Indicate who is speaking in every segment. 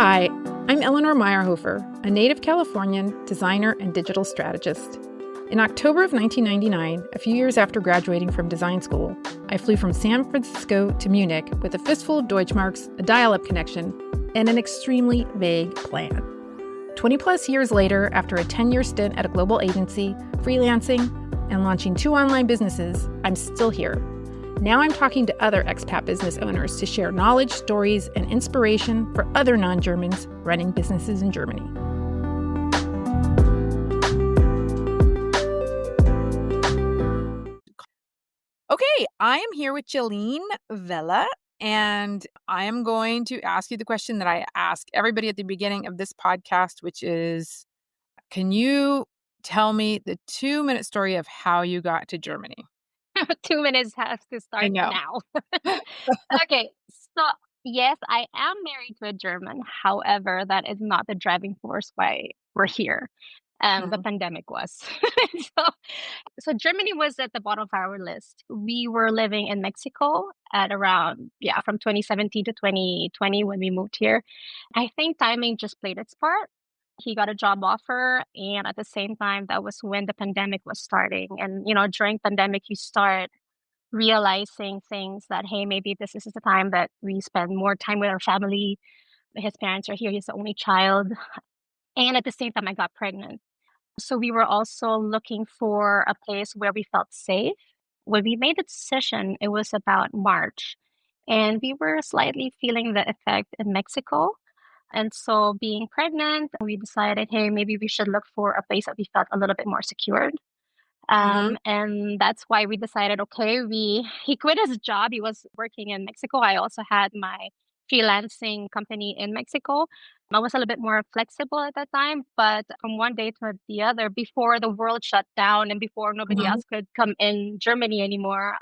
Speaker 1: Hi, I'm Eleanor Meyerhofer, a native Californian designer and digital strategist. In October of 1999, a few years after graduating from design school, I flew from San Francisco to Munich with a fistful of Deutschmarks, a dial-up connection, and an extremely vague plan. 20 plus years later, after a 10-year stint at a global agency, freelancing, and launching 2 online businesses, I'm still here. Now I'm talking to other expat business owners to share knowledge, stories, and inspiration for other non-Germans running businesses in Germany. Okay, I am here with Gelyn Vella, and I am going to ask you the question that I ask everybody at the beginning of this podcast, which is, can you tell me the 2-minute story of how you got to Germany?
Speaker 2: 2 minutes has to
Speaker 1: I
Speaker 2: start
Speaker 1: know.
Speaker 2: now. Okay, so yes, I am married to a German. However, that is not the driving force why we're here. The
Speaker 1: Mhm.
Speaker 2: pandemic was. so, so Germany was at the bottom of our list. We were living in Mexico at around, from 2017 to 2020 when we moved here. I think timing just played its part. He got a job offer, and at the same time, that was when the pandemic was starting. And during pandemic, you start realizing things that, hey, maybe this is the time that we spend more time with our family. His parents are here. He's the only child. And at the same time, I got pregnant. So we were also looking for a place where we felt safe. When we made the decision, it was about March. And we were slightly feeling the effect in Mexico. And so, being pregnant, we decided, hey, maybe we should look for a place that we felt a little bit more secured.
Speaker 1: Mhm.
Speaker 2: And that's why we decided, okay, he quit his job. He was working in Mexico. I also had my freelancing company in Mexico. I was a little bit more flexible at that time, but from one day to the other, before the world shut down and before nobody
Speaker 1: Mhm.
Speaker 2: else could come in Germany anymore,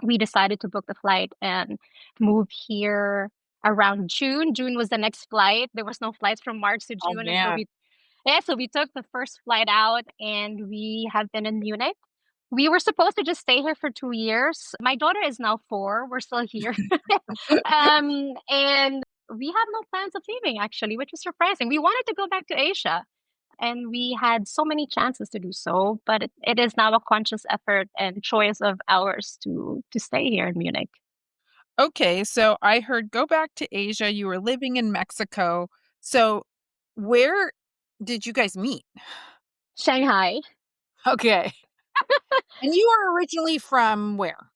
Speaker 2: we decided to book the flight and move here around June. June was the next flight. There was no flights from March to
Speaker 1: Oh,
Speaker 2: June, and so
Speaker 1: man.
Speaker 2: we took the first flight out, and we have been in Munich. We were supposed to just stay here for 2 years. My daughter is now 4. We're still here. And we have no plans of leaving actually, which is surprising. We wanted to go back to Asia, and we had so many chances to do so, but it is now a conscious effort and choice of ours to stay here in Munich.
Speaker 1: Okay, so I heard go back to Asia, you were living in Mexico. So where did you guys meet?
Speaker 2: Shanghai,
Speaker 1: Okay. And you are originally from where?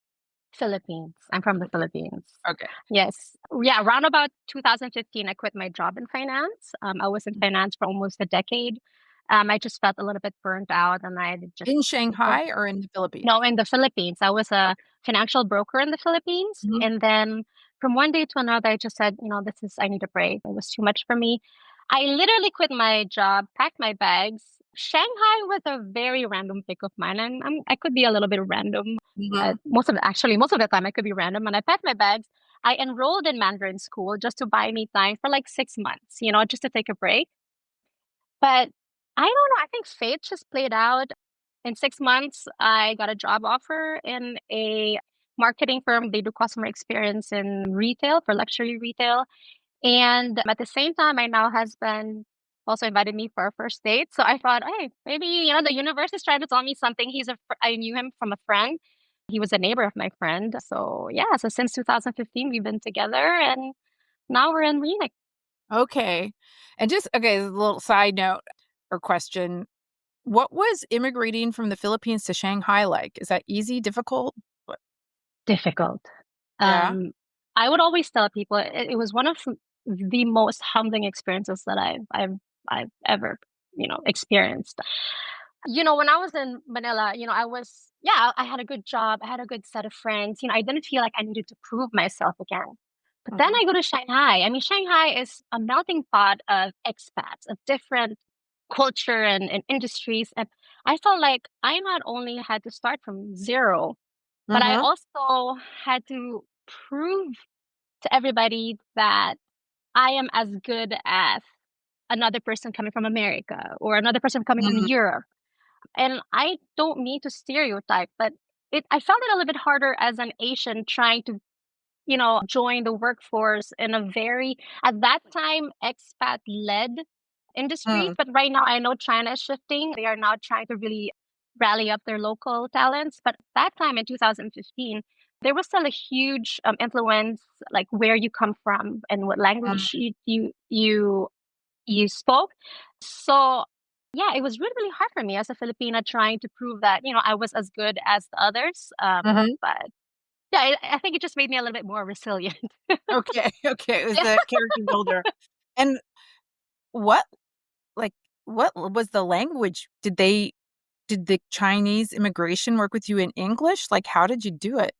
Speaker 2: Philippines. I'm from the
Speaker 1: Philippines.
Speaker 2: Philippines.
Speaker 1: Okay.
Speaker 2: Yes. Yeah, around about 2015, I quit my job in finance. I was in finance for almost a decade. I just felt a little bit burnt out, and I just
Speaker 1: In
Speaker 2: took
Speaker 1: Shanghai or in the Philippines?
Speaker 2: no, in the Philippines. I was a financial broker in the Philippines,
Speaker 1: Mhm.
Speaker 2: and then from one day to another, I just said, I need a break. It was too much for me. I literally quit my job, packed my bags. Shanghai was a very random pick of mine, and I could be a little bit random.
Speaker 1: Mhm.
Speaker 2: Most of the time, I could be random. And I packed my bags. I enrolled in Mandarin school just to buy me time for like 6 months, just to take a break. But I don't know. I think fate just played out. In 6 months, I got a job offer in a marketing firm. They do customer experience in retail for luxury retail. And at the same time, my now husband also invited me for a first date. So I thought, hey, maybe, the universe is trying to tell me something. I knew him from a friend. He was a neighbor of my friend. So yeah, so since 2015, we've been together, and now we're in Munich.
Speaker 1: Okay. And just okay, a little side note or question. What was immigrating from the Philippines to Shanghai like? Is that easy, difficult? What?
Speaker 2: Difficult.
Speaker 1: Yeah.
Speaker 2: Um, I would always tell people it was one of the most humbling experiences that I've ever experienced. When I was in Manila, I had a good job, I had a good set of friends. I didn't feel like I needed to prove myself again. But then
Speaker 1: Mhm.
Speaker 2: I go to Shanghai. I mean, Shanghai is a melting pot of expats, of different culture and industries. And I felt like I not only had to start from zero, but I
Speaker 1: Mhm.
Speaker 2: also had to prove to everybody that I am as good as another person coming from America or another person coming from
Speaker 1: Mhm.
Speaker 2: Europe. And I don't mean to stereotype, but I felt it a little bit harder as an Asian trying to join the workforce in a very, at that time, expat led industry.
Speaker 1: Mm,
Speaker 2: But right now, I know China is shifting. They are now trying to really rally up their local talents. But that time in 2015, there was still a huge influence, like where you come from and what
Speaker 1: mm,
Speaker 2: language you spoke. So yeah, it was really, really hard for me as a Filipina trying to prove that, I was as good as the others.
Speaker 1: mhm.
Speaker 2: But yeah, I think it just made me a little bit more resilient.
Speaker 1: Okay, okay, it was
Speaker 2: Yeah.
Speaker 1: the character builder. And what like, what was the language? Did the Chinese immigration work with you in English? Like, how did you do it?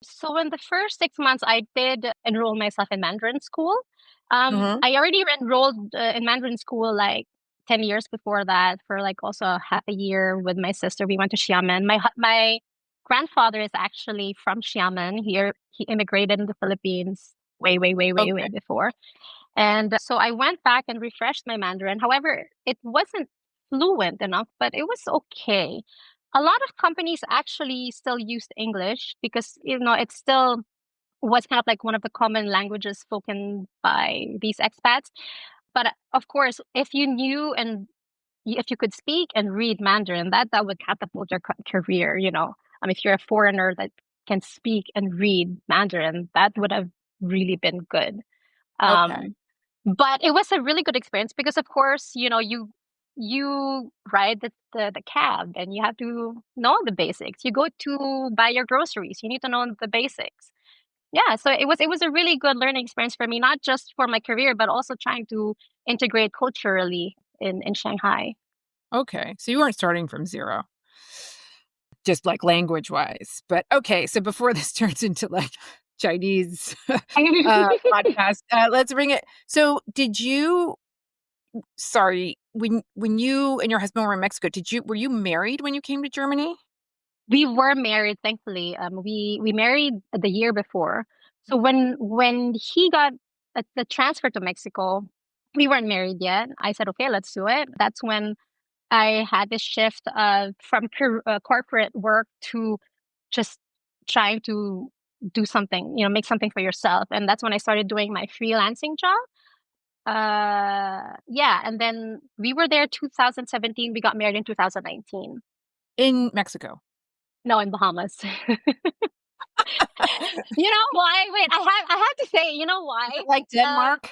Speaker 2: So in the first 6 months, I did enroll myself in Mandarin school.
Speaker 1: Mhm.
Speaker 2: I already enrolled in Mandarin school like 10 years before that for like also half a year with my sister. We went to Xiamen. My grandfather is actually from Xiamen. He immigrated in the Philippines way, way, way, way, way
Speaker 1: Okay,
Speaker 2: before. And so I went back and refreshed my Mandarin. However, it wasn't fluent enough, but it was okay. A lot of companies actually still used English because, it still was kind of like one of the common languages spoken by these expats. But of course, if you knew and if you could speak and read Mandarin, that would catapult your career, if you're a foreigner that can speak and read Mandarin, that would have really been good.
Speaker 1: okay,
Speaker 2: Um, but it was a really good experience because, of course, you ride the cab and you have to know the basics. You go to buy your groceries, you need to know the basics. Yeah, so it was a really good learning experience for me, not just for my career, but also trying to integrate culturally in Shanghai.
Speaker 1: okay. So you weren't starting from 0, just, like, language-wise. But, okay, so before this turns into, like, Chinese, podcast, let's bring it so did you sorry, when you and your husband were in Mexico, were you married when you came to Germany?
Speaker 2: We were married, thankfully. We married the year before. So when he got the transfer to Mexico, we weren't married yet. I said, okay, let's do it. That's when I had this shift from corporate work to just trying to do something, make something for yourself. And that's when I started doing my freelancing job. Yeah, and then we were there 2017. We got married in 2019.
Speaker 1: In Mexico.
Speaker 2: No, in Bahamas. You know why? Wait, I have to say, you know why?
Speaker 1: Is it like
Speaker 2: Um,
Speaker 1: Denmark?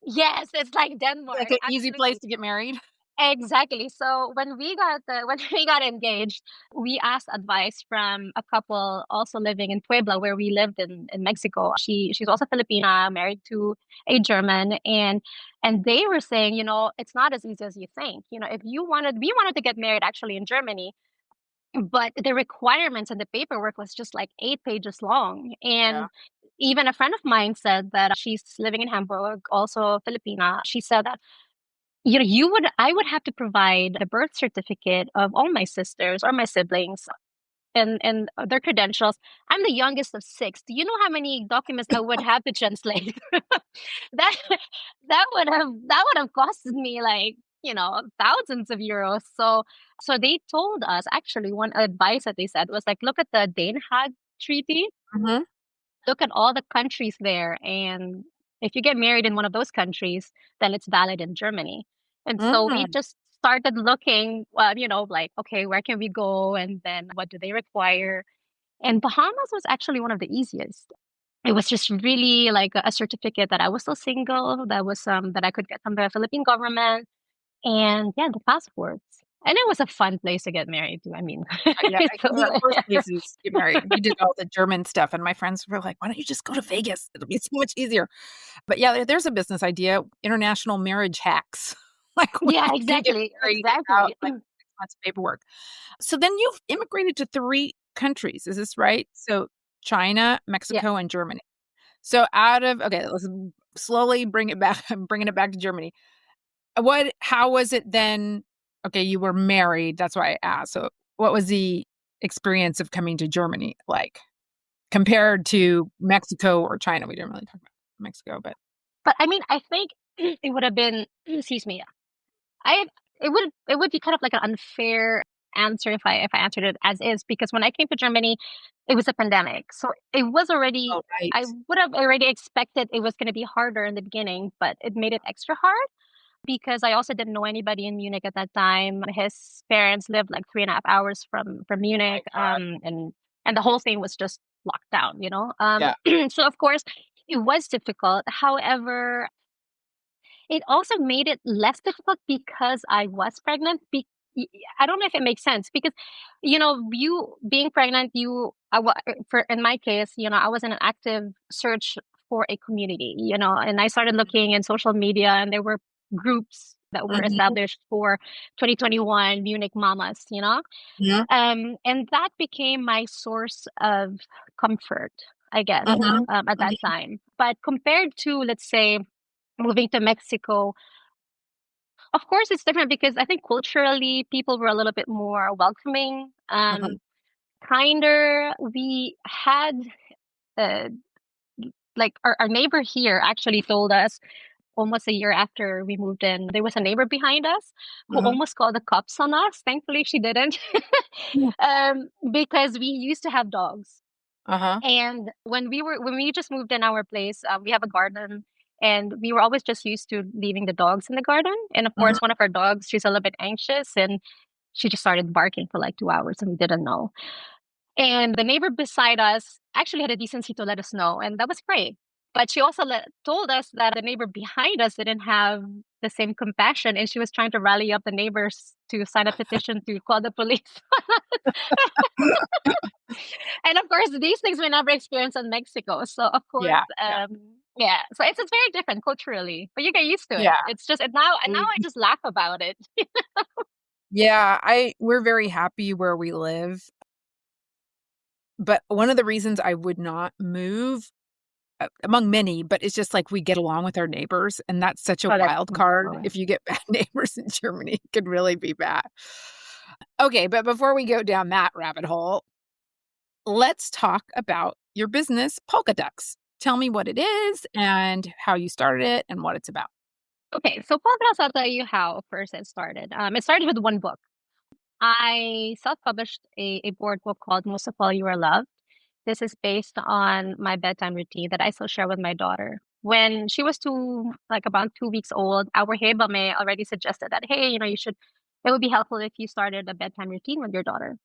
Speaker 2: yes, it's like
Speaker 1: Like
Speaker 2: Denmark.
Speaker 1: an easy place
Speaker 2: Actually,
Speaker 1: to get married?
Speaker 2: exactly. So when we got engaged, we asked advice from a couple also living in Puebla, where we lived in Mexico. She's also Filipina, married to a German, and they were saying, it's not as easy as you think. If we wanted to get married actually in Germany, but the requirements and the paperwork was just like 8 pages long.
Speaker 1: Yeah.
Speaker 2: And even a friend of mine said that she's living in Hamburg, also Filipina. She said that, I would have to provide the birth certificate of all my sisters or my siblings and their credentials. I'm the youngest of six. Do you know how many documents I would have to translate? that that would have costed me like, thousands of euros. So they told us, actually, one advice that they said was like, look at the Den Haag Treaty,
Speaker 1: Mhm.
Speaker 2: look at all the countries there, and if you get married in one of those countries, then it's valid in Germany. And so we
Speaker 1: Mm.
Speaker 2: just started looking, like, okay, where can we go, and then what do they require? And Bahamas was actually one of the easiest. It was just really like a certificate that I was still single, that was that I could get from the Philippine government, and yeah, the passports. And it was a fun place to get married to. I mean,
Speaker 1: Yeah,
Speaker 2: so,
Speaker 1: one of the worst places to get married. We did all the German stuff, and my friends were like, "Why don't you just go to Vegas? It'll be so much easier." But yeah, there's a business idea, international marriage hacks. Like, when
Speaker 2: yeah,
Speaker 1: you do get
Speaker 2: exactly,
Speaker 1: married without,
Speaker 2: exactly.
Speaker 1: like, 6 months of paperwork. So then you've immigrated to 3 countries, is this right? So China,
Speaker 2: Yeah.
Speaker 1: Mexico, and Germany. So out of okay, let's slowly bring it back. I'm bringing it back to Germany. How was it then? Okay, you were married, that's why I asked. So what was the experience of coming to Germany like compared to Mexico or China? We didn't really talk about Mexico, but
Speaker 2: But I mean, I think it would have been, excuse me, I it would be kind of like an unfair. answer if I answered it as is, because when I came to Germany, it was a pandemic. So it was already,
Speaker 1: Oh, right.
Speaker 2: I would have already expected it was going to be harder in the beginning, but it made it extra hard because I also didn't know anybody in Munich at that time. His parents lived like 3.5 hours from Munich,
Speaker 1: God.
Speaker 2: and the whole thing was just locked down, you know.
Speaker 1: Yeah.
Speaker 2: So of course it was difficult. However, it also made it less difficult because I was pregnant. I don't know if it makes sense because, you know, you being pregnant, for in my case, you know, I was in an active search for a community, you know, and I started looking in social media, and there were groups that were
Speaker 1: Mhm.
Speaker 2: established for 2021 Munich mamas, you know,
Speaker 1: Yeah.
Speaker 2: and that became my source of comfort, I guess,
Speaker 1: Uh-huh.
Speaker 2: at that
Speaker 1: Uh-huh.
Speaker 2: time. But compared to, let's say, moving to Mexico, of course, it's different because I think culturally people were a little bit more welcoming,
Speaker 1: Uh-huh.
Speaker 2: kinder. We had, uh, like, our neighbor here actually told us almost a year after we moved in, there was a neighbor behind us who
Speaker 1: Uh-huh.
Speaker 2: almost called the cops on us. Thankfully, she didn't,
Speaker 1: Yeah.
Speaker 2: because we used to have dogs.
Speaker 1: Uh-huh.
Speaker 2: And when we just moved in our place, we have a garden, and we were always just used to leaving the dogs in the garden. And of
Speaker 1: Uh-huh.
Speaker 2: course, one of our dogs, she's a little bit anxious, and she just started barking for like 2 hours, and we didn't know. And the neighbor beside us actually had a decency to let us know, and that was great. But she also told us that the neighbor behind us didn't have the same compassion, and she was trying to rally up the neighbors to sign a petition to call the police. And of course, these things we never experienced in Mexico. So of course,
Speaker 1: Yeah. Yeah.
Speaker 2: yeah. So it's very different culturally, but you get used to it.
Speaker 1: Yeah.
Speaker 2: It's just, and now I just laugh about it.
Speaker 1: Yeah, we're very happy where we live, but one of the reasons I would not move, among many, but it's just like we get along with our neighbors, and that's such a
Speaker 2: Oh, that's
Speaker 1: wild card.
Speaker 2: more.
Speaker 1: If you get bad neighbors in Germany, it could really be bad. Okay, but before we go down that rabbit hole, let's talk about your business, Polkaducks. Tell me what it is and how you started it and what it's about.
Speaker 2: Okay, so Polkaducks, I'll tell you how first it started. It started with one book. I self-published a board book called Most of All You Are Loved. This is based on my bedtime routine that I still share with my daughter. When she was like about 2 weeks old, our Hebame already suggested that, hey, you know, it would be helpful if you started a bedtime routine with your daughter.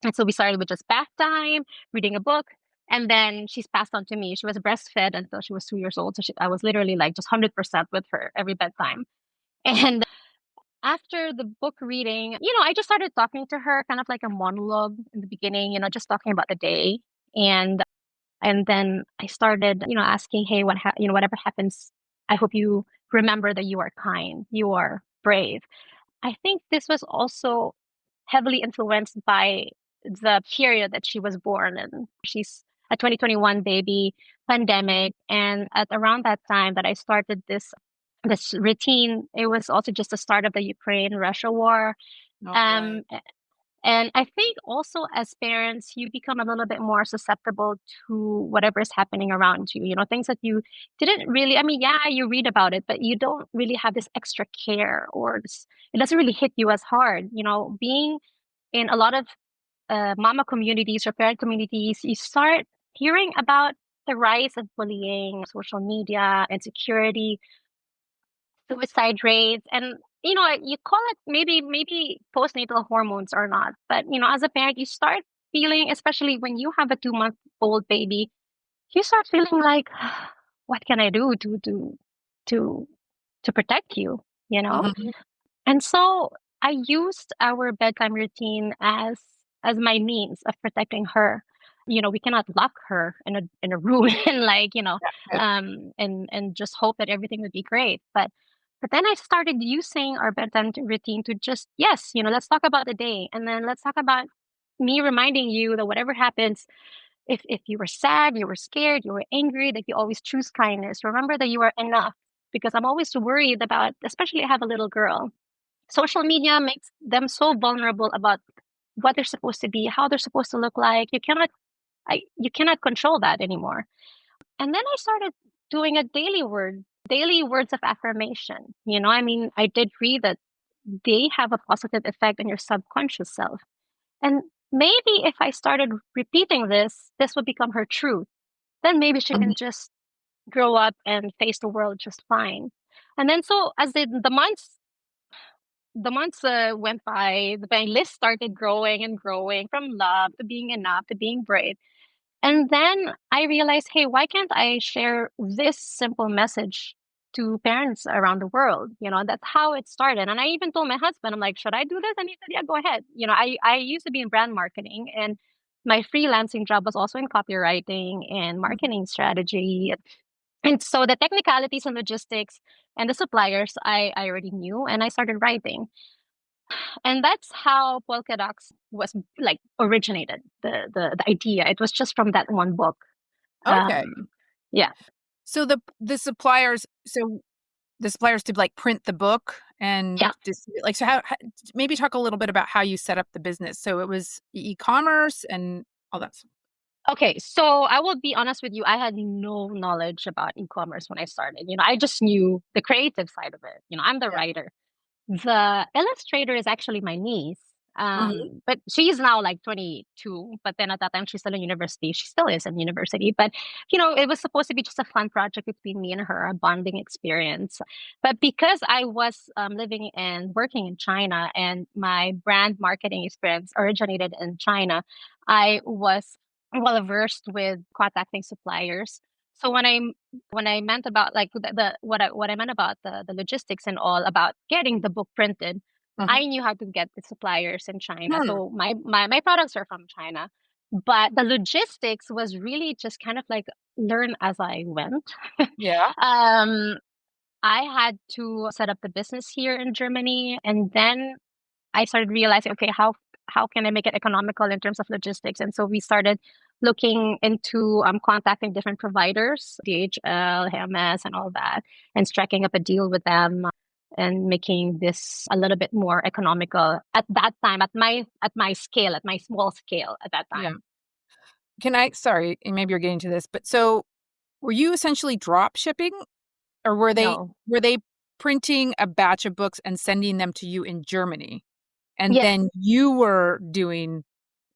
Speaker 2: And so we started with just bath time, reading a book, and then she's passed on to me. She was breastfed until she was 2 years old. So I was literally like just 100% with her every bedtime. And after the book reading, you know, I just started talking to her, kind of like a monologue in the beginning, you know, just talking about the day. And then I started, you know, asking, hey, you know, whatever happens, I hope you remember that you are kind, you are brave. I think this was also heavily influenced by the period that she was born in. She's a 2021 baby, pandemic, and at around that time that I started this routine, it was also just the start of the Ukraine-Russia war.
Speaker 1: All right.
Speaker 2: Um, and I think also as parents, you become a little bit more susceptible to whatever is happening around you. You know, things that you didn't really, I mean, yeah, you read about it, but you don't really have this extra care, or it doesn't really hit you as hard. You know, being in a lot of mama communities or parent communities, you start hearing about the rise of bullying, social media, insecurity, suicide rates, and you know, you call it maybe postnatal hormones or not, but you know, as a parent, you start feeling, especially when you have a 2-month-old baby, you start feeling like, what can I do to to protect you, you know?
Speaker 1: Mhm.
Speaker 2: And so I used our bedtime routine as my means of protecting her. You know, we cannot lock her in a room and like, you know,
Speaker 1: Yeah.
Speaker 2: and just hope that everything would be great. But then I started using our bedtime routine to just, yes, you know, let's talk about the day, and then let's talk about me reminding you that whatever happens, if you were sad, you were scared, you were angry, that you always choose kindness. Remember that you are enough, because I'm always worried about, especially I have a little girl. Social media makes them so vulnerable about what they're supposed to be, how they're supposed to look like. You cannot control that anymore. And then I started doing a daily words of affirmation. You know, I mean, I did read that they have a positive effect on your subconscious self. And maybe if I started repeating this would become her truth. Then maybe she
Speaker 1: Mhm.
Speaker 2: can just grow up and face the world just fine. And then so as the months went by, my list started growing and growing from love to being enough to being brave. And then I realized, hey, why can't I share this simple message to parents around the world? That's how it started. And I even told my husband, I'm like, should I do this? And he said, yeah, go ahead. I used to be in brand marketing, and my freelancing job was also in copywriting and
Speaker 1: Mhm.
Speaker 2: marketing strategy. And so the technicalities and logistics and the suppliers I already knew, and I started writing. And that's how Polkaducks was like originated, the idea. It was just from that one book.
Speaker 1: Okay.
Speaker 2: Um, yeah,
Speaker 1: So the suppliers to like print the book and
Speaker 2: yeah.
Speaker 1: like so how maybe talk a little bit about how you set up the business. So it was e-commerce and all that stuff.
Speaker 2: Okay, so I will be honest with you. I had no knowledge about e-commerce when I started. I just knew the creative side of it. I'm the
Speaker 1: Yeah.
Speaker 2: writer. The illustrator is actually my niece.
Speaker 1: Mhm.
Speaker 2: But she's now like 22. But then at that time, she's still in university. She still is in university. But, it was supposed to be just a fun project between me and her, a bonding experience. But because I was living and working in China and my brand marketing experience originated in China, I was well versed with contacting suppliers. So when I meant about like what I meant about the logistics and all about getting the book printed,
Speaker 1: Mhm.
Speaker 2: I knew how to get the suppliers in China.
Speaker 1: Hmm.
Speaker 2: So my products are from China, but the logistics was really just kind of like learn as I went.
Speaker 1: Yeah.
Speaker 2: um, I had to set up the business here in Germany, and then I started realizing, okay, how can I make it economical in terms of logistics? And so we started looking into contacting different providers, DHL, Hermes, and all that, and striking up a deal with them and making this a little bit more economical at that time, at my scale, at my small scale at that
Speaker 1: Yeah.
Speaker 2: time.
Speaker 1: Sorry, and maybe you're getting to this, but so were you essentially drop shipping or were they
Speaker 2: No.
Speaker 1: were they printing a batch of books and sending them to you in Germany? And
Speaker 2: Yes,
Speaker 1: then you were doing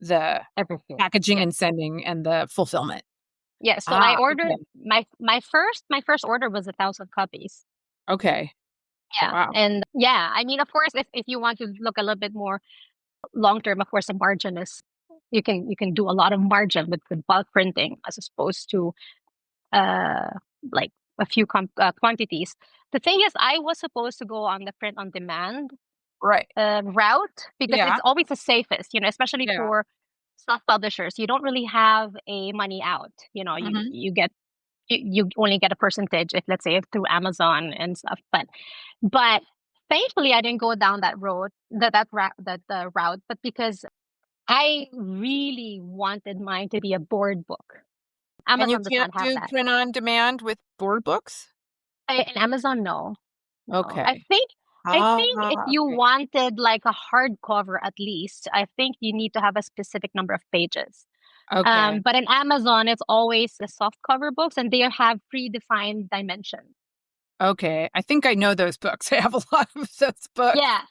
Speaker 1: the
Speaker 2: everything.
Speaker 1: packaging
Speaker 2: Yes.
Speaker 1: and sending and the fulfillment.
Speaker 2: Yes. So I
Speaker 1: Ah,
Speaker 2: ordered
Speaker 1: okay.
Speaker 2: my first order was 1,000 copies.
Speaker 1: Okay.
Speaker 2: Yeah.
Speaker 1: Wow.
Speaker 2: And yeah, I mean, of course, if you want to look a little bit more long term, of course, the margin is you can do a lot of margin with bulk printing as opposed to uh like a few quantities. The thing is, I was supposed to go on the print on demand
Speaker 1: Right.
Speaker 2: route because
Speaker 1: Yeah.
Speaker 2: it's always the safest, especially
Speaker 1: Yeah.
Speaker 2: for self publishers. You don't really have a money out.
Speaker 1: Mhm.
Speaker 2: You only get a percentage if, let's say, if through Amazon and stuff. But thankfully, I didn't go down that road, the route. But because I really wanted mine to be a board book.
Speaker 1: And you
Speaker 2: Amazon does
Speaker 1: can't
Speaker 2: not have
Speaker 1: do
Speaker 2: that.
Speaker 1: print on demand with board books?
Speaker 2: In Amazon, no, no. I
Speaker 1: Okay.
Speaker 2: think I
Speaker 1: Ah,
Speaker 2: think if you
Speaker 1: okay.
Speaker 2: wanted like a hardcover, at least, I think you need to have a specific number of pages.
Speaker 1: Okay.
Speaker 2: But in Amazon, it's always the soft cover books, and they have predefined dimensions.
Speaker 1: Okay. I think I know those books. I have a lot of those books.
Speaker 2: Yeah.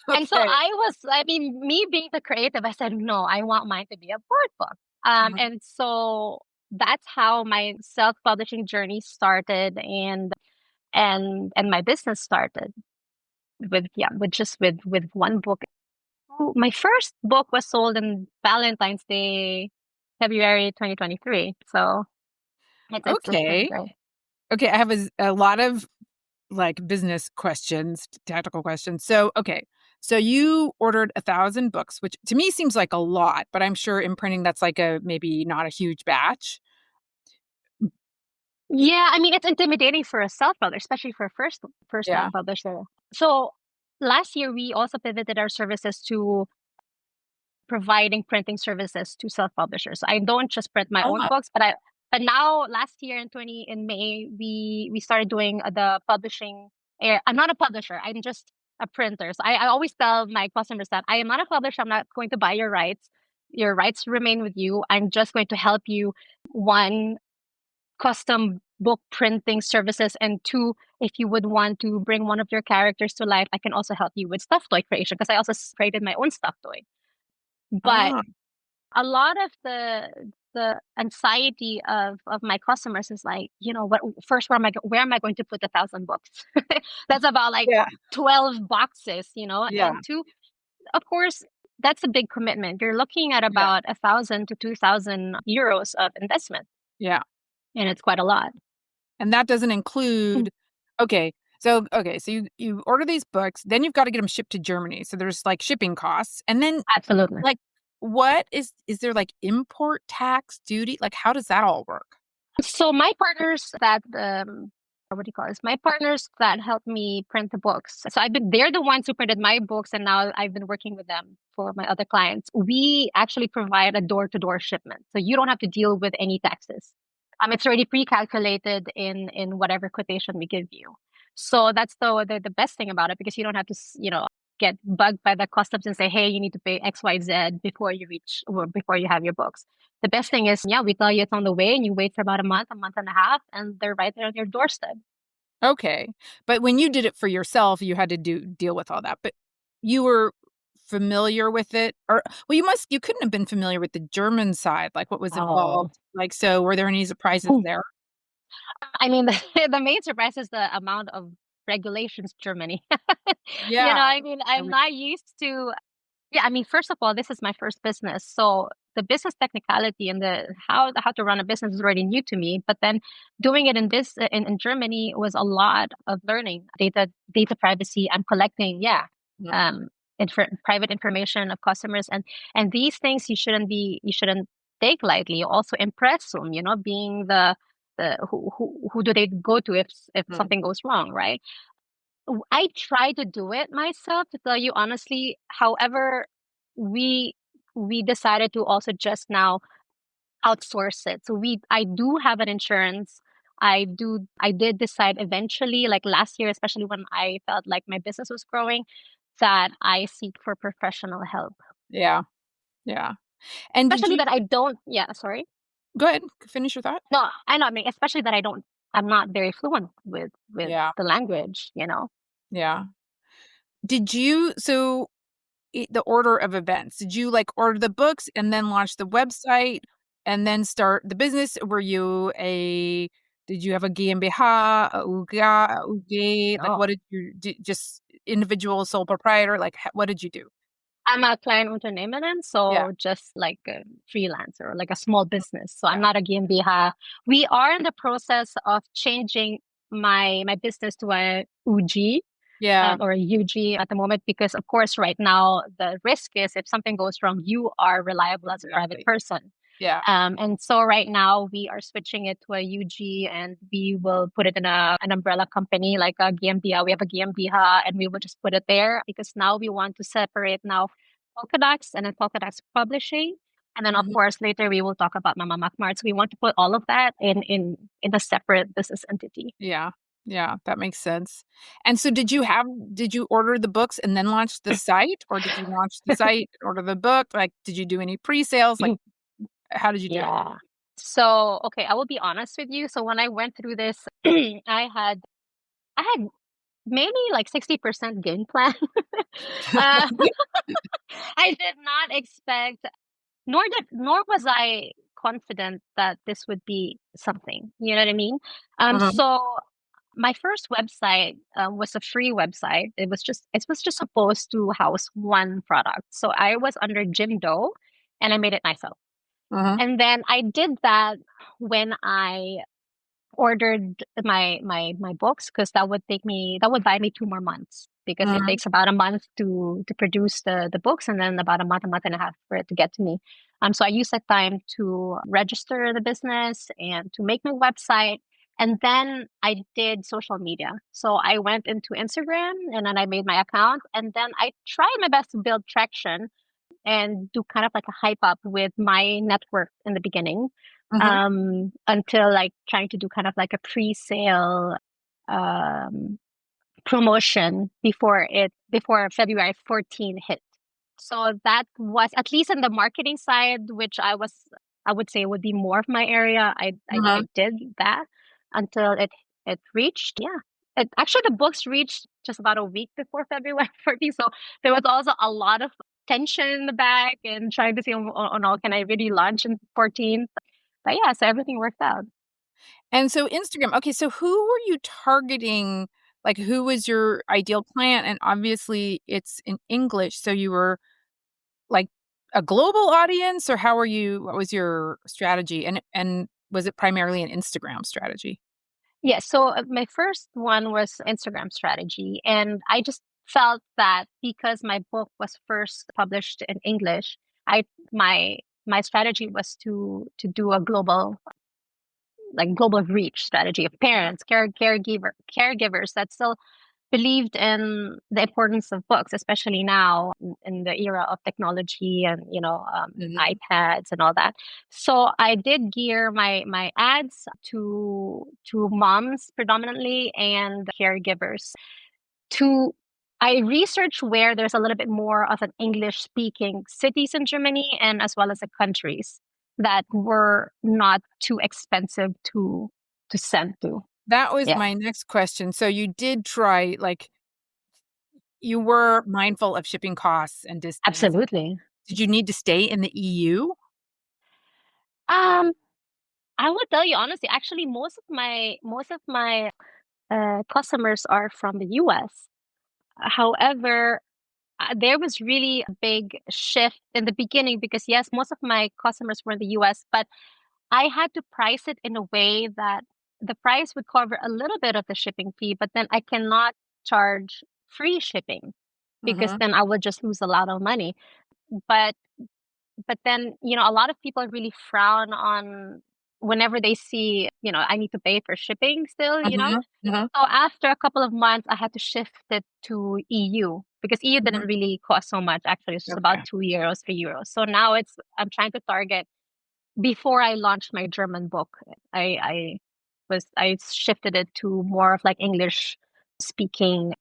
Speaker 2: And so
Speaker 1: Okay.
Speaker 2: I mean, me being the creative, I said, no, I want mine to be a board book.
Speaker 1: Mhm.
Speaker 2: And so that's how my self-publishing journey started, and my business started with one book. Oh, my first book was sold in Valentine's Day, February 2023. So it's been
Speaker 1: Okay.
Speaker 2: great.
Speaker 1: Okay, I have a lot of, like, business questions, tactical questions. So, okay. So you ordered 1,000 books, which to me seems like a lot, but I'm sure in printing that's like a maybe not a huge batch.
Speaker 2: Yeah, I mean, it's intimidating for a self-publisher, especially for a first-time
Speaker 1: Yeah.
Speaker 2: publisher. So last year, we also pivoted our services to providing printing services to self-publishers. I don't just print my own
Speaker 1: Ah,
Speaker 2: books, but now last year in May, we started doing the publishing. I'm not a publisher. I'm just a printer. So I always tell my customers that I am not a publisher. I'm not going to buy your rights. Your rights remain with you. I'm just going to help you, one, custom book printing services, and two, if you would want to bring one of your characters to life, I can also help you with stuffed toy creation because I also created my own stuffed toy. But
Speaker 1: Ah,
Speaker 2: a lot of the anxiety of my customers is like, what first, where am I going to put 1,000 books? That's about like
Speaker 1: yeah,
Speaker 2: 12 boxes,
Speaker 1: yeah,
Speaker 2: and two, of course, that's a big commitment. You're looking at
Speaker 1: yeah,
Speaker 2: about 1,000 to 2,000 euros of investment,
Speaker 1: yeah.
Speaker 2: and it's quite a lot.
Speaker 1: And that doesn't
Speaker 2: Mm.
Speaker 1: include okay, so you order these books, then you've got to get them shipped to Germany. So there's like shipping costs. And then
Speaker 2: Absolutely.
Speaker 1: like what is there like import tax duty? Like how does that all work?
Speaker 2: So my partners that what do you call this? My partners that helped me print the books. So they're the ones who printed my books, and now I've been working with them for my other clients. We actually provide a door-to-door shipment, so you don't have to deal with any taxes. It's already pre-calculated in whatever quotation we give you. So that's the best thing about it, because you don't have to get bugged by the customs and say, hey, you need to pay XYZ before you reach or before you have your books. The best thing is, yeah, we tell you it's on the way, and you wait for about a month and a half, and they're right there on your doorstep.
Speaker 1: Okay. But when you did it for yourself, you had to deal with all that. But you were familiar with it or well you couldn't have been familiar with the German side, like what was
Speaker 2: Oh,
Speaker 1: involved. Like so were there any surprises there?
Speaker 2: I mean, the main surprise is the amount of regulations Germany.
Speaker 1: Yeah.
Speaker 2: I mean, I'm not used to. Yeah, I mean, first of all, this is my first business, so the business technicality and the how to run a business is already new to me. But then doing it in Germany was a lot of learning. Data privacy. I'm collecting, yeah,
Speaker 1: Mhm.
Speaker 2: um, private information of customers, and these things you shouldn't take lightly. You also impress them. Being the who do they go to if
Speaker 1: Mhm.
Speaker 2: something goes wrong, right? I try to do it myself, to tell you honestly. However, we we decided to also just now outsource it. So I do have an insurance. I did decide eventually, like last year, especially when I felt like my business was growing, that I seek for professional help.
Speaker 1: Yeah. Yeah. And did
Speaker 2: Especially
Speaker 1: you
Speaker 2: that I don't, yeah, sorry.
Speaker 1: go ahead, finish your thought?
Speaker 2: No, I know, I mean, especially that I'm not very fluent with
Speaker 1: Yeah.
Speaker 2: the language.
Speaker 1: Yeah. Did you so the order of events, did you like order the books and then launch the website and then start the business? Were you a did you have a GmbH, a UGA, a UG? Like
Speaker 2: No.
Speaker 1: what did you do? Just individual sole proprietor? Like what did you do?
Speaker 2: I'm a Kleinunternehmerin,
Speaker 1: Yeah.
Speaker 2: so just like a freelancer, like a small business. So I'm
Speaker 1: Yeah.
Speaker 2: not a GmbH. We are in the process of changing my business to a UG,
Speaker 1: Yeah.
Speaker 2: or a UG at the moment, because of course right now the risk is if something goes wrong, you are reliable as a private
Speaker 1: Exactly.
Speaker 2: person.
Speaker 1: Yeah.
Speaker 2: And so right now we are switching it to a UG, and we will put it in an umbrella company like a GmbH. We have a GmbH, and we will just put it there, because now we want to separate now Polkaducks and then Polkaducks Publishing. And then of
Speaker 1: Mhm.
Speaker 2: course later we will talk about Mama Makmart. So we want to put all of that in a separate business entity.
Speaker 1: Yeah. Yeah, that makes sense. And so did you order the books and then launch the site or did you launch the site, order the book? Like did you do any pre-sales? Like how did you do it?
Speaker 2: Yeah. So, okay, I will be honest with you. So when I went through this, I had maybe like 60% game plan. uh, I did not expect, nor was I confident that this would be something. You know what I mean?
Speaker 1: Uh-huh.
Speaker 2: So my first website was a free website. It was just supposed to house one product. So I was under Jim Doe, and I made it myself.
Speaker 1: Uh-huh.
Speaker 2: And then I did that when I ordered my books, because that would buy me 2 more months, because it
Speaker 1: Uh-huh.
Speaker 2: takes about a month to produce the books, and then about a month and a half for it to get to me. So I used that time to register the business and to make my website, and then I did social media. So I went into Instagram, and then I made my account, and then I tried my best to build traction and do kind of like a hype up with my network in the beginning,
Speaker 1: Uh-huh.
Speaker 2: until like trying to do kind of like a pre-sale um, promotion before February 14 hit. So that was, at least in the marketing side, which I would say would be more of my area.
Speaker 1: Uh-huh.
Speaker 2: I did that until it reached, yeah. Actually, the books reached just about a week before February 14th. So there was also a lot of tension in the back and trying to see, oh no, can I really launch in 14th? But yeah, so everything worked out.
Speaker 1: And so Instagram, okay, so who were you targeting? Like, who was your ideal client? And obviously it's in English, so you were like a global audience, or what was your strategy? And was it primarily an Instagram strategy?
Speaker 2: Yeah, so my first one was Instagram strategy, and I just felt that because my book was first published in English, I my my strategy was to do a global reach strategy of parents, caregivers that still believed in the importance of books, especially now in the era of technology and
Speaker 1: Mhm.
Speaker 2: iPads and all that. So I did gear my ads to moms predominantly and caregivers. To I researched where there's a little bit more of an English speaking cities in Germany and as well as the countries that were not too expensive to send to.
Speaker 1: That was
Speaker 2: Yeah,
Speaker 1: my next question. So you did try, like, you were mindful of shipping costs and distance.
Speaker 2: absolutely.
Speaker 1: Did you need to stay in the EU?
Speaker 2: Um, I would tell you honestly, actually, most of my customers are from the US. However, there was really a big shift in the beginning because yes, most of my customers were in the US, but I had to price it in a way that the price would cover a little bit of the shipping fee, but then I cannot charge free shipping because
Speaker 1: Mhm,
Speaker 2: then I would just lose a lot of money. But but then, a lot of people really frown on whenever they see, I need to pay for shipping still.
Speaker 1: mhm, mhm.
Speaker 2: So after a couple of months, I had to shift it to EU because EU
Speaker 1: Mhm.
Speaker 2: didn't really cost so much. Actually, it's just about
Speaker 1: Okay.
Speaker 2: €2, €3. So now I'm trying to target before I launched my German book. I shifted it to more of like English speaking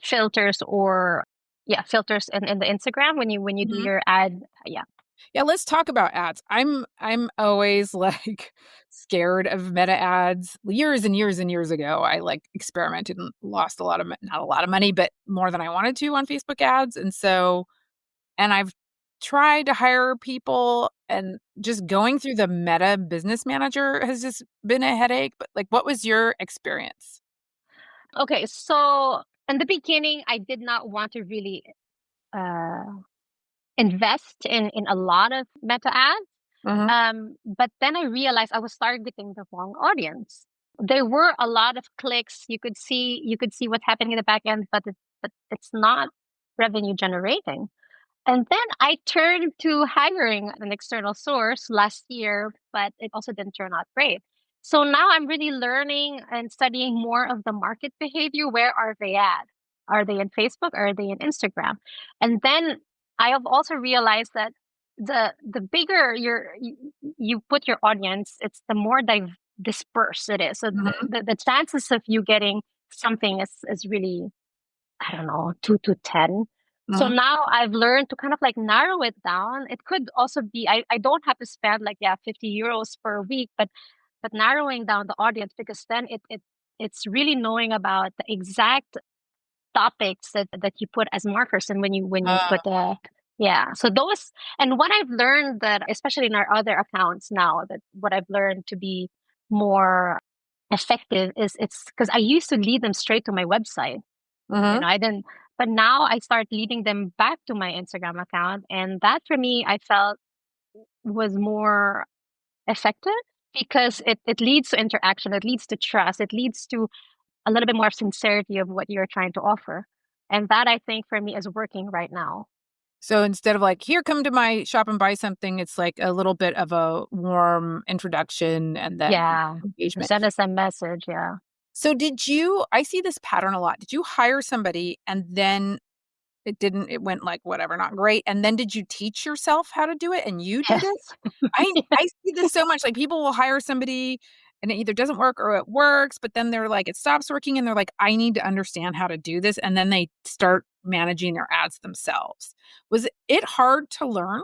Speaker 2: filters or yeah, filters in the Instagram when you do
Speaker 1: Mhm.
Speaker 2: your ad. Yeah.
Speaker 1: Yeah, let's talk about ads. I'm always, like, scared of meta ads. Years and years and years ago, I, like, experimented and lost a lot of not a lot of money, but more than I wanted to on Facebook ads, and I've tried to hire people, and just going through the Meta Business Manager has just been a headache, but, like, what was your experience?
Speaker 2: Okay, so in the beginning, I did not want to really uh, invest in a lot of meta ads.
Speaker 1: Mhm,
Speaker 2: But then I realized I was targeting the wrong audience. There were a lot of clicks. You could see what's happening in the back end, but it's not revenue generating. And then I turned to hiring an external source last year, but it also didn't turn out great. So now I'm really learning and studying more of the market behavior. Where are they at? Are they in Facebook? Are they in Instagram? And then I have also realized that the bigger you put your audience, it's the more dispersed it is. So
Speaker 1: mhm,
Speaker 2: the chances of you getting something is really, I don't know, 2 to 10. So
Speaker 1: mhm.
Speaker 2: now I've learned to kind of like narrow it down. It could also be I don't have to spend like yeah €50 per week, but narrowing down the audience because then it's really knowing about the exact topics that you put as markers and when you
Speaker 1: Uh,
Speaker 2: put yeah. So those and what I've learned that especially in our other accounts now that what I've learned to be more effective is it's because I used to lead them straight to my website.
Speaker 1: mhm.
Speaker 2: I didn't, but now I start leading them back to my Instagram account. And that for me, I felt was more effective because it leads to interaction, it leads to trust, it leads to a little bit more sincerity of what you're trying to offer. And that I think for me is working right now.
Speaker 1: So instead of like, "Here, come to my shop and buy something," it's like a little bit of a warm introduction and then
Speaker 2: Yeah.
Speaker 1: engagement.
Speaker 2: Send us a message. Yeah.
Speaker 1: So did you I see this pattern a lot. Did you hire somebody and then it went like, whatever, not great, and then did you teach yourself how to do it and you did it?
Speaker 2: Yes.
Speaker 1: I see this so much, like, people will hire somebody and it either doesn't work or it works, but then they're like, it stops working and they're like, "I need to understand how to do this," and then they start managing their ads themselves. Was it hard to learn?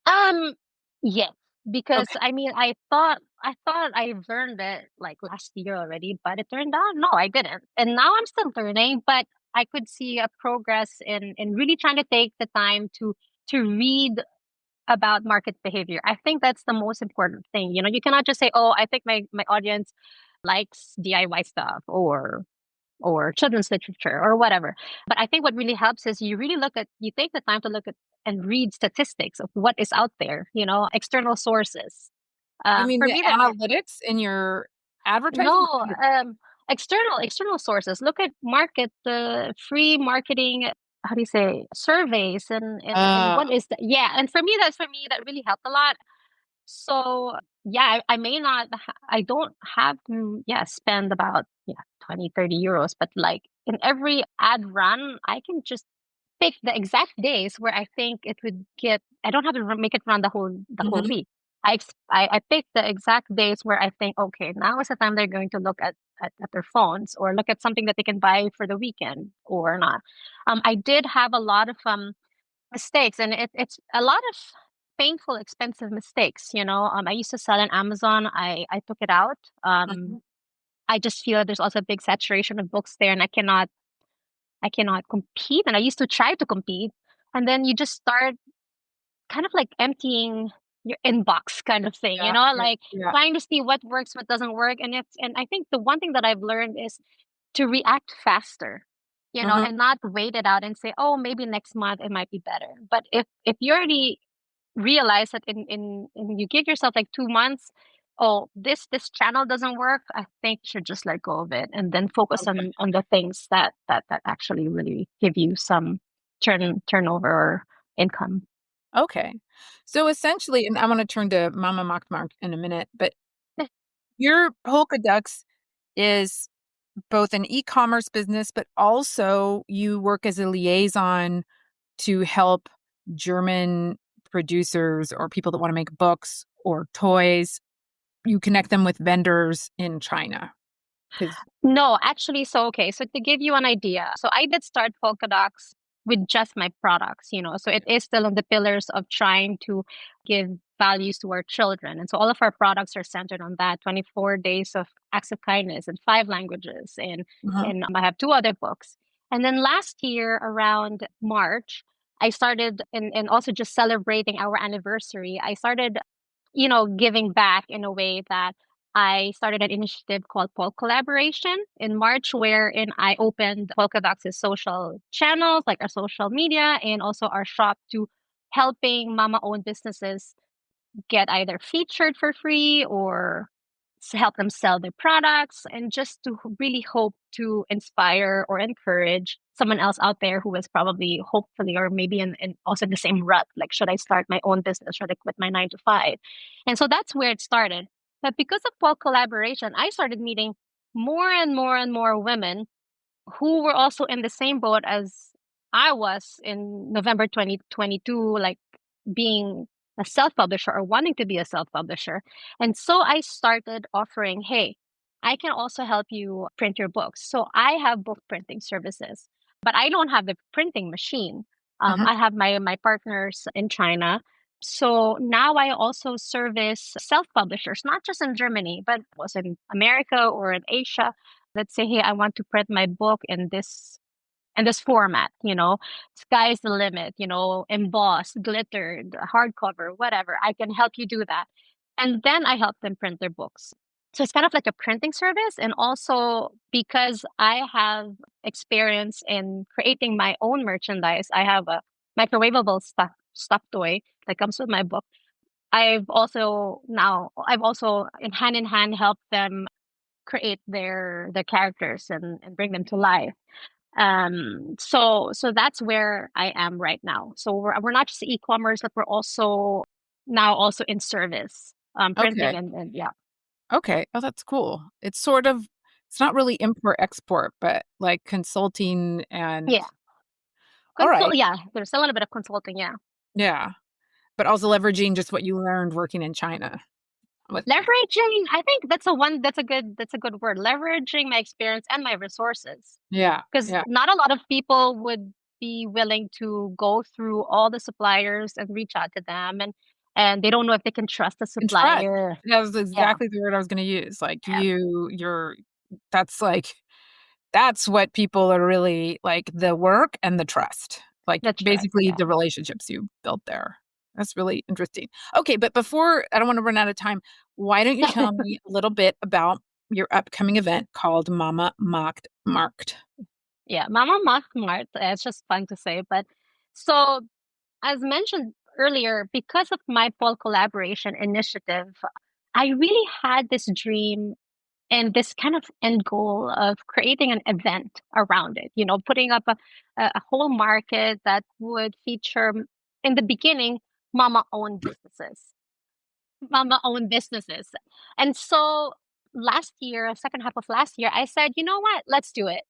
Speaker 2: Um, yes, because
Speaker 1: Okay.
Speaker 2: I mean, I thought I learned it like last year already, but it turned out no, I didn't. And now I'm still learning, but I could see a progress in really trying to take the time to read about market behavior. I think that's the most important thing. You know, you cannot just say, "Oh, I think my audience likes DIY stuff or children's literature or whatever." But I think what really helps is you take the time to look at and read statistics of what is out there, you know, external sources.
Speaker 1: You mean
Speaker 2: For
Speaker 1: the
Speaker 2: me, that
Speaker 1: analytics in your advertising?
Speaker 2: no, external sources. Look at the free marketing. How do you say surveys and
Speaker 1: Uh,
Speaker 2: what is that? Yeah, and for me that really helped a lot. So yeah, I may not, I don't have to, yeah, spend about, yeah, 20, 30 euros, but like in every ad run, I can just pick the exact days where I think it would get, I don't have to make it run the whole
Speaker 1: mhm,
Speaker 2: week. I pick the exact days where I think, okay, now is the time they're going to look at their phones or look at something that they can buy for the weekend or not. I did have a lot of mistakes, and it's a lot of painful, expensive mistakes. You know, I used to sell on Amazon. I took it out.
Speaker 1: mhm.
Speaker 2: I just feel there's also a big saturation of books there, and I cannot compete. And I used to try to compete, and then you just start kind of like emptying your inbox, kind of thing. You
Speaker 1: Yeah,
Speaker 2: know,
Speaker 1: yeah,
Speaker 2: like
Speaker 1: yeah.
Speaker 2: trying to see what works, what doesn't work, and I think the one thing that I've learned is to react faster, you know,
Speaker 1: Mhm.
Speaker 2: and not wait it out and say, oh, maybe next month it might be better. But if you already realize that in you give yourself like 2 months, oh, this channel doesn't work, I think you should just let go of it and then focus
Speaker 1: Okay.
Speaker 2: on the things that actually really give you some turnover or income.
Speaker 1: Okay. So essentially, and I wanna turn to Mama Mockmark in a minute, but your Polkaducks is both an e-commerce business, but also you work as a liaison to help German producers or people that wanna make books or toys. You connect them with vendors in China. 'Cause
Speaker 2: No, actually, so okay, so to give you an idea, so I did start Polkadocs with just my products, you know, so it is still on the pillars of trying to give values to our children. And so all of our products are centered on that 24 days of acts of kindness in 5 languages.
Speaker 1: uh-huh,
Speaker 2: And I have two other books. And then last year around March, I started and also just celebrating our anniversary, I started, you know, giving back in a way that I started an initiative called Pol Collaboration in March, wherein I opened Polkadocs' social channels, like our social media, and also our shop to helping mama-owned businesses get either featured for free or help them sell their products, and just to really hope to inspire or encourage someone else out there who is probably hopefully or maybe in also in the same rut, like should I start my own business, should I quit my 9 to 5? And so that's where it started. But because of Paul collaboration, I started meeting more and more and more women who were also in the same boat as I was in November 2022, like being a self publisher or wanting to be a self publisher. And so I started offering, hey, I can also help you print your books. So I have book printing services, but I don't have the printing machine.
Speaker 1: uh-huh.
Speaker 2: I have my partners in China. So now I also service self publishers, not just in Germany, but was in America or in Asia. Let's say, hey, I want to print my book in this format, you know, sky's the limit, you know, embossed, glittered, hardcover, whatever. I can help you do that. And then I help them print their books. So it's kind of like a printing service. And also because I have experience in creating my own merchandise, I have a microwavable stuffed toy that comes with my book. I've also in hand helped them create their characters and bring them to life. So that's where I am right now. So we're not just e-commerce, but we're also now also in service, printing
Speaker 1: Okay,
Speaker 2: and yeah,
Speaker 1: okay. Oh, that's cool. It's not really import-export, but, like, consulting and
Speaker 2: yeah,
Speaker 1: alright,
Speaker 2: yeah. There's a little bit of consulting, yeah.
Speaker 1: yeah, but also leveraging just what you learned working in China with
Speaker 2: Leveraging, I think that's a good word. Leveraging my experience and my resources,
Speaker 1: yeah,
Speaker 2: because
Speaker 1: yeah,
Speaker 2: not a lot of people would be willing to go through all the suppliers and reach out to them, and they don't know if they can trust the
Speaker 1: and trust.
Speaker 2: supplier.
Speaker 1: That was
Speaker 2: Yeah.
Speaker 1: exactly the word I was gonna use, like,
Speaker 2: Yeah.
Speaker 1: you're that's, like That's what people are really like, the work and the trust, like
Speaker 2: The trust,
Speaker 1: basically
Speaker 2: yeah.
Speaker 1: the relationships you built there. That's really interesting. Okay, but before I don't want to run out of time, why don't you tell me a little bit about your upcoming event called Mama Mocked Marked?
Speaker 2: Yeah, Mama Mock Mart, it's just fun to say. But so, as mentioned earlier, because of my Pol collaboration initiative, I really had this dream and this kind of end goal of creating an event around it, putting up a whole market that would feature, in the beginning, mama owned businesses, mama owned businesses. And so last year, second half of last year, I said, you know what, let's do it.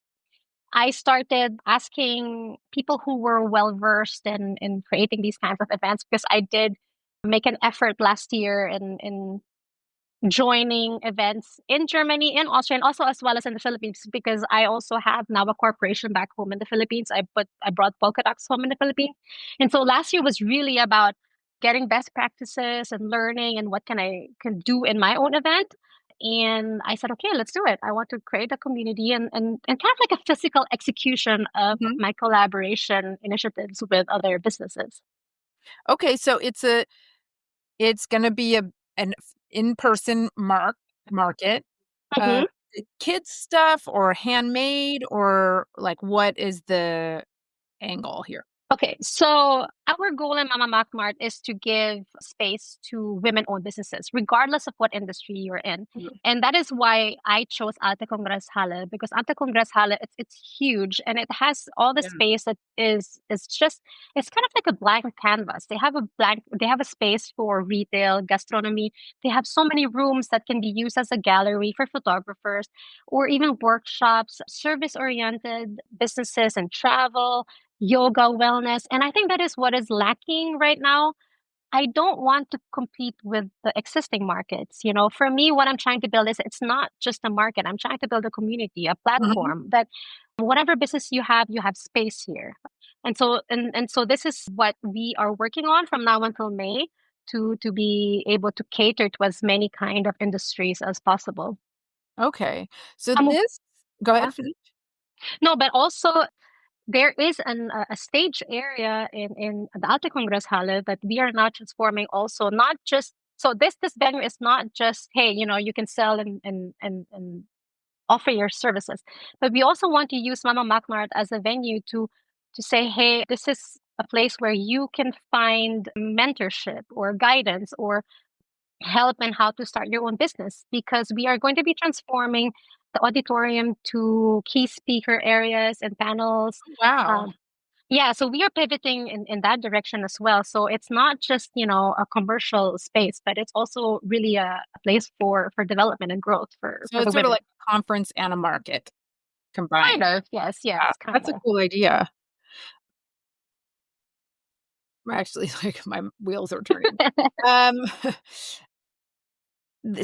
Speaker 2: I started asking people who were well versed in creating these kinds of events because I did make an effort last year in joining events in Germany, in Austria, and also as well as in the Philippines because I also have now a corporation back home in the Philippines. I brought Polkaducks home in the Philippines, and so last year was really about getting best practices and learning and what can do in my own event. And I said, okay, let's do it. I want to create a community and kind of like a physical execution of
Speaker 1: Mhm.
Speaker 2: my collaboration initiatives with other businesses.
Speaker 1: Okay, so it's gonna be an in-person market. Uh, kids stuff or handmade or, like, what is the angle here?
Speaker 2: Okay, so our goal in Mama Mac Mart is to give space to women-owned businesses, regardless of what industry you're in.
Speaker 1: Mhm.
Speaker 2: And that is why I chose Ate Congresshalle because Ate Congresshalle it's huge and it has all the
Speaker 1: Yeah.
Speaker 2: space that is just it's kind of like a blank canvas. They have a space for retail, gastronomy. They have so many rooms that can be used as a gallery for photographers or even workshops, service-oriented businesses and travel yoga, wellness. And I think that is what is lacking right now. I don't want to compete with the existing markets. For me, what I'm trying to build is it's not just a market. I'm trying to build a community, a
Speaker 1: Mhm.
Speaker 2: platform that whatever business you have space here. And so this is what we are working on from now until May to be able to cater to as many kind of industries as possible.
Speaker 1: Okay. So
Speaker 2: Um,
Speaker 1: this go
Speaker 2: yeah.
Speaker 1: ahead, finish.
Speaker 2: No, but also there is a stage area in the Alte Kongresshalle that we are now transforming also, not just so this venue is not just, hey, you can sell and offer your services, but we also want to use Mama Macmart as a venue to say, hey, this is a place where you can find mentorship or guidance or help in how to start your own business because we are going to be transforming the auditorium to key speaker areas and panels.
Speaker 1: Wow.
Speaker 2: Um, yeah, so we are pivoting in that direction as well. So it's not just, a commercial space, but it's also really a place for development and growth
Speaker 1: So
Speaker 2: for the
Speaker 1: it's sort of
Speaker 2: women.
Speaker 1: like a conference and a market
Speaker 2: Kind
Speaker 1: combined.
Speaker 2: of, yes,
Speaker 1: Yeah,
Speaker 2: yes, kind
Speaker 1: that's a
Speaker 2: of.
Speaker 1: cool idea. Actually, like, my wheels are turning. Um,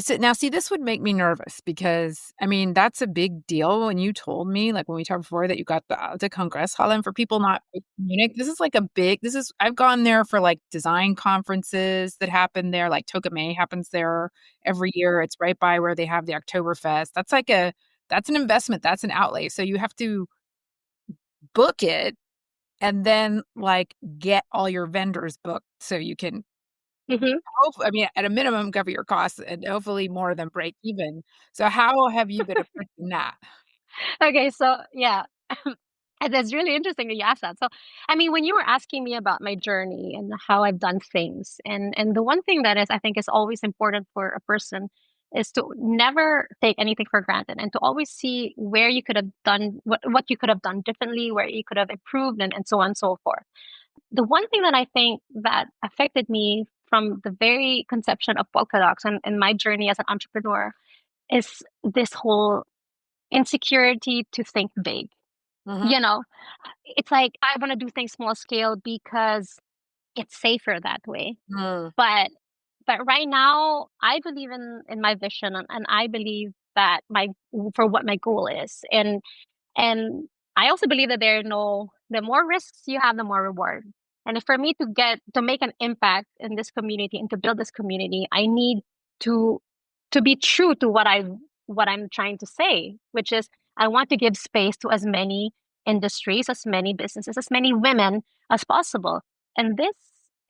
Speaker 1: so now see, this would make me nervous because, I mean, that's a big deal when you told me, like, when we talked before that you got the Kongresshalle, and for people not in Munich, this is like a big this is I've gone there for, like, design conferences that happen there, like, Toka May happens there every year, it's right by where they have the Oktoberfest. That's an investment, that's an outlay, so you have to book it and then, like, get all your vendors booked so you can
Speaker 2: hmm
Speaker 1: I mean, at a minimum, cover your costs and hopefully more than break even. So how have you been approaching that?
Speaker 2: Okay, so yeah. And that's really interesting that you asked that. So, I mean, when you were asking me about my journey and how I've done things, and the one thing that is I think is always important for a person is to never take anything for granted and to always see where you could have done what you could have done differently, where you could have improved and so on and so forth. The one thing that I think that affected me from the very conception of Polkadocs and my journey as an entrepreneur is this whole insecurity to think big.
Speaker 1: Mhm.
Speaker 2: You know, it's like I want to do things small scale because it's safer that way.
Speaker 1: Mm.
Speaker 2: But right now, I believe in my vision and I believe that my for what my goal is. And I also believe that the more risks you have, the more reward. And if for me to make an impact in this community and to build this community, I need to to be true to what I'm trying to say, which is I want to give space to as many industries, as many businesses, as many women as possible. And this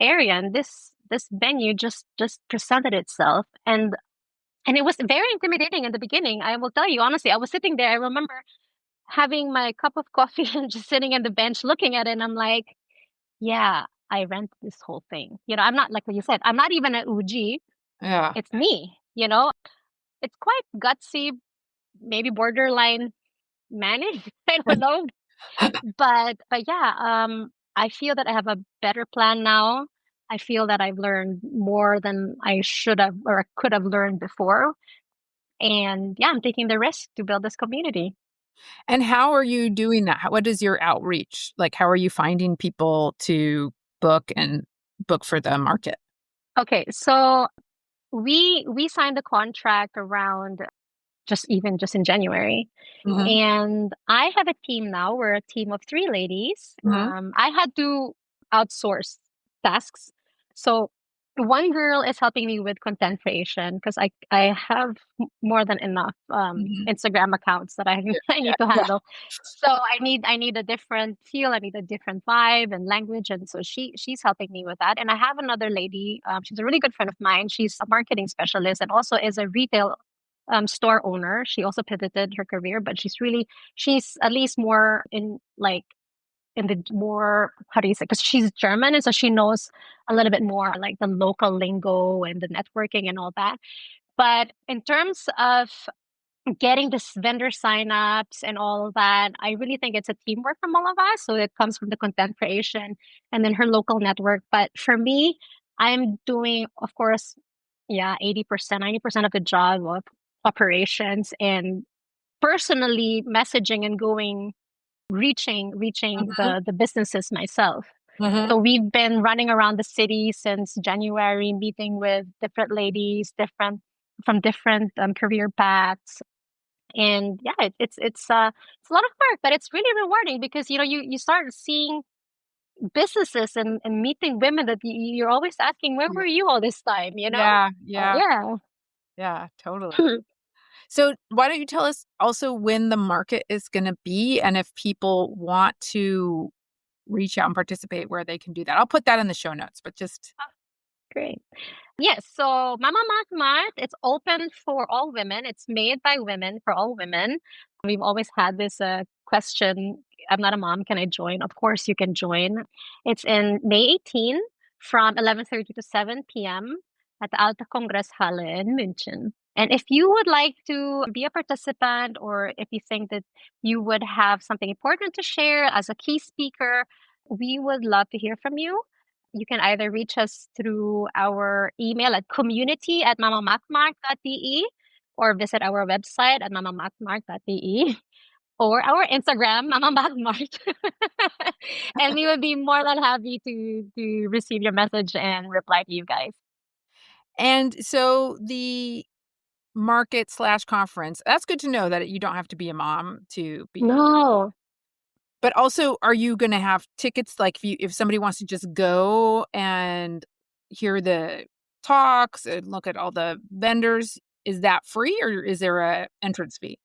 Speaker 2: area and this venue just presented itself, and it was very intimidating in the beginning. I will tell you honestly, I was sitting there. I remember having my cup of coffee and just sitting on the bench looking at it. And I'm like, yeah, I rent this whole thing. I'm not like what you said. I'm not even an UG.
Speaker 1: Yeah.
Speaker 2: It's me. It's quite gutsy, maybe borderline managed. I don't know, but yeah. I feel that I have a better plan now. I feel that I've learned more than I should have or could have learned before. And yeah, I'm taking the risk to build this community.
Speaker 1: And how are you doing that? What is your outreach? Like, how are you finding people to book for the market?
Speaker 2: Okay, so we signed the contract around just in January.
Speaker 1: Mhm.
Speaker 2: And I have a team now. We're a team of three ladies.
Speaker 1: Mhm.
Speaker 2: I had to outsource tasks. So one girl is helping me with content creation because I have more than enough
Speaker 1: Mhm.
Speaker 2: Instagram accounts that I
Speaker 1: Yeah,
Speaker 2: I
Speaker 1: yeah,
Speaker 2: need to
Speaker 1: yeah.
Speaker 2: handle. So I need a different feel. I need a different vibe and language, and so she's helping me with that. And I have another lady. She's a really good friend of mine. She's a marketing specialist and also is a retail store owner. She also pivoted her career, but she's at least more in like in the more, how do you say, because she's German, and so she knows a little bit more like the local lingo and the networking and all that. But in terms of getting this vendor signups and all of that, I really think it's a teamwork from all of us. So it comes from the content creation and then her local network. But for me, I'm doing, of course, yeah, 80%, 90% of the job of operations and personally messaging and reaching
Speaker 1: Mhm.
Speaker 2: the businesses myself.
Speaker 1: Mhm.
Speaker 2: So we've been running around the city since January, meeting with different ladies, different career paths. And yeah, it's a lot of work, but it's really rewarding because you start seeing businesses and meeting women that you're always asking, where
Speaker 1: Yeah.
Speaker 2: were you all this time?
Speaker 1: Yeah, yeah,
Speaker 2: Yeah.
Speaker 1: yeah, totally. So why don't you tell us also when the market is gonna be and if people want to reach out and participate where they can do that? I'll put that in the show notes, but just
Speaker 2: Great. Yes, so Mama Mat Mart, it's open for all women. It's made by women for all women. We've always had this question, I'm not a mom, can I join? Of course you can join. It's in May 18 from 11:30 to 7 p.m. at the Alta Kongresshalle in München. And if you would like to be a participant or if you think that you would have something important to share as a key speaker, we would love to hear from you. You can either reach us through our email at community@mamamatmark.de or visit our website at mamamatmark.de or our Instagram, mamamatmark. And we would be more than happy to receive your message and reply to you guys.
Speaker 1: and so the market/conference, that's good to know that you don't have to be a mom to be.
Speaker 2: No.
Speaker 1: But also, are you gonna have tickets, like, if somebody wants to just go and hear the talks and look at all the vendors, is that free or is there a entrance fee?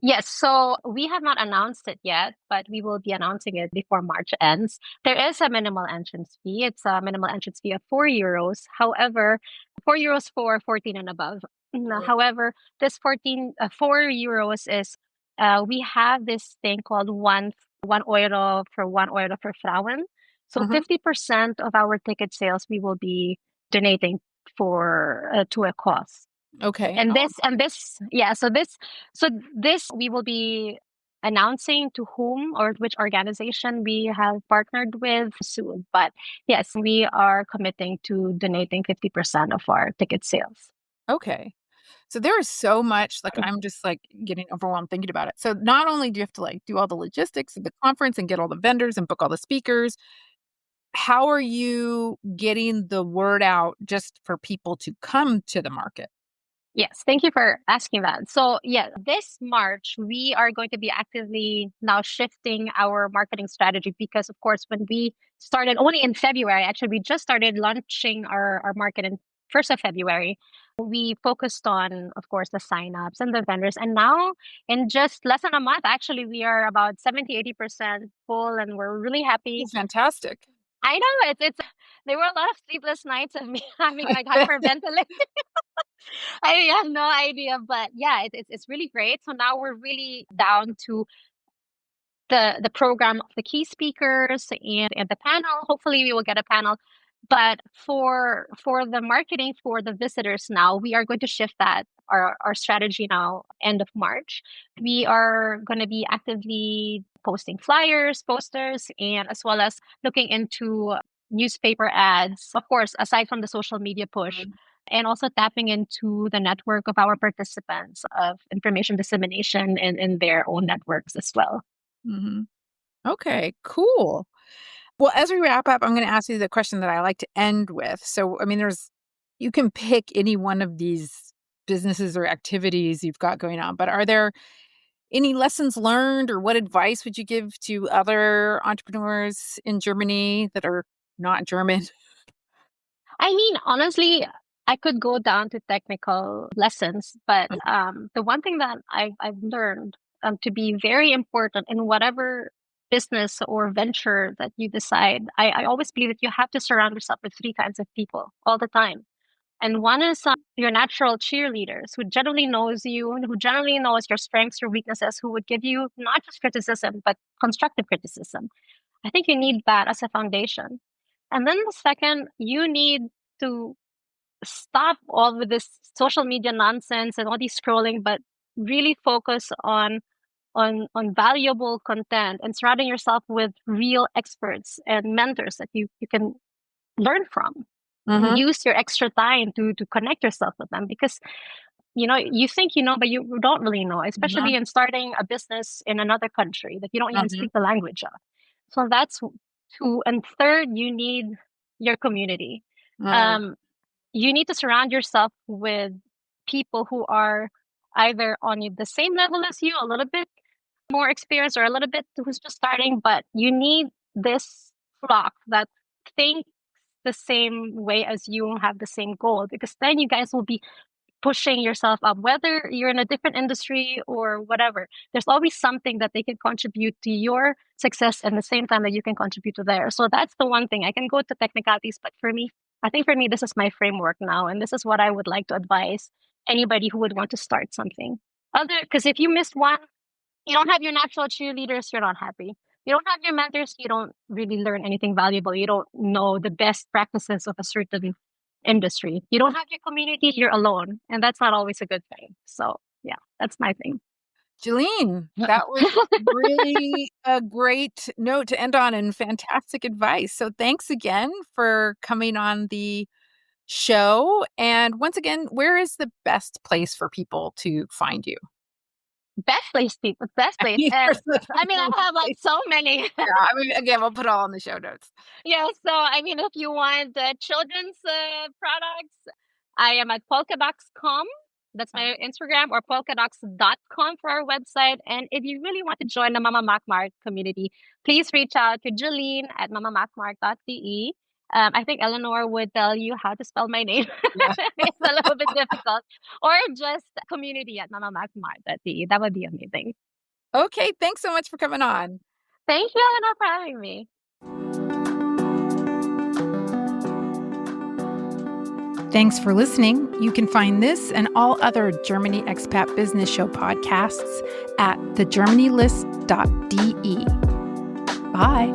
Speaker 2: Yes, so we have not announced it yet, but we will be announcing it before March ends. There is a minimal entrance fee. It's a minimal entrance fee of €4. However, €4 for 14 and above.
Speaker 1: Right.
Speaker 2: However, this €4 is we have this thing called one euro for 1 euro for Frauen. So
Speaker 1: Mhm.
Speaker 2: 50% of our ticket sales we will be donating for to a cause.
Speaker 1: Okay.
Speaker 2: And
Speaker 1: Oh,
Speaker 2: this we will be announcing to whom or which organization we have partnered with soon. But yes, we are committing to donating 50% of our ticket sales.
Speaker 1: okay. So there is so much, like, I'm just, like, getting overwhelmed thinking about it. So not only do you have to, like, do all the logistics of the conference and get all the vendors and book all the speakers, how are you getting the word out just for people to come to the market?
Speaker 2: Yes, thank you for asking that. So, yeah, this March, we are going to be actively now shifting our marketing strategy because, of course, when we started only in February, actually, we just started launching our market in 1st of February. We focused on, of course, the signups and the vendors. And now, in just less than a month, actually, we are about 70-80% full, and we're really happy.
Speaker 1: Oh, fantastic.
Speaker 2: I know it's there were a lot of sleepless nights of me having like hyperventilate. I have no idea, but yeah, it's really great. So now we're really down to the program of the key speakers and the panel. Hopefully we will get a panel. But for the marketing for the visitors now, we are going to shift that our strategy now end of March. We are going to be actively posting flyers, posters, and as well as looking into newspaper ads, of course, aside from the social media push. And also tapping into the network of our participants of information dissemination in their own networks as well.
Speaker 1: Mm-hmm. Okay, cool. Well, as we wrap up, I'm going to ask you the question that I like to end with. So, I mean, you can pick any one of these businesses or activities you've got going on, but are there any lessons learned, or what advice would you give to other entrepreneurs in Germany that are not German?
Speaker 2: I mean, honestly, I could go down to technical lessons, but the one thing that I've learned to be very important in whatever business or venture that you decide, I always believe that you have to surround yourself with three kinds of people all the time. And one is your natural cheerleaders who generally knows you, and who generally knows your strengths, your weaknesses, who would give you not just criticism, but constructive criticism. I think you need that as a foundation. And then the second, you need to stop all with this social media nonsense and all these scrolling, but really focus on valuable content and surrounding yourself with real experts and mentors that you can learn from. And use your extra time to connect yourself with them, because you think you know, but you don't really know, especially in starting a business in another country that you don't even speak the language of. So that's two. And third, you need your community. You need to surround yourself with people who are either on the same level as you, a little bit more experienced, or a little bit who's just starting, but you need this flock that think the same way as you and have the same goal, because then you guys will be pushing yourself up, whether you're in a different industry or whatever. There's always something that they can contribute to your success at the same time that you can contribute to theirs. So that's the one thing. I can go to technicalities, but I think for me, this is my framework now, and this is what I would like to advise anybody who would want to start something. Because if you missed one, you don't have your natural cheerleaders, you're not happy. You don't have your mentors, you don't really learn anything valuable. You don't know the best practices of a certain industry. You don't have your community, you're alone. And that's not always a good thing. So yeah, that's my thing.
Speaker 1: Gelyn, that was really a great note to end on and fantastic advice. So thanks again for coming on the show. And once again, where is the best place for people to find you?
Speaker 2: Best place, people. Best place. I have like so many.
Speaker 1: Yeah, again, we'll put it all in the show notes.
Speaker 2: Yeah, so if you want children's products, I am at polkaducks.com. That's my Instagram, or polkaducks.com for our website. And if you really want to join the Mama Macmart community, please reach out to Gelyn at mamamacmart.de. I think Eleanor would tell you how to spell my name. Yeah. It's a little bit difficult. Or just community at mamamacmart.de. That would be amazing.
Speaker 1: Okay, thanks so much for coming on.
Speaker 2: Thank you, Eleanor, for having me.
Speaker 1: Thanks for listening. You can find this and all other Germany Expat Business Show podcasts at thegermanylist.de. Bye.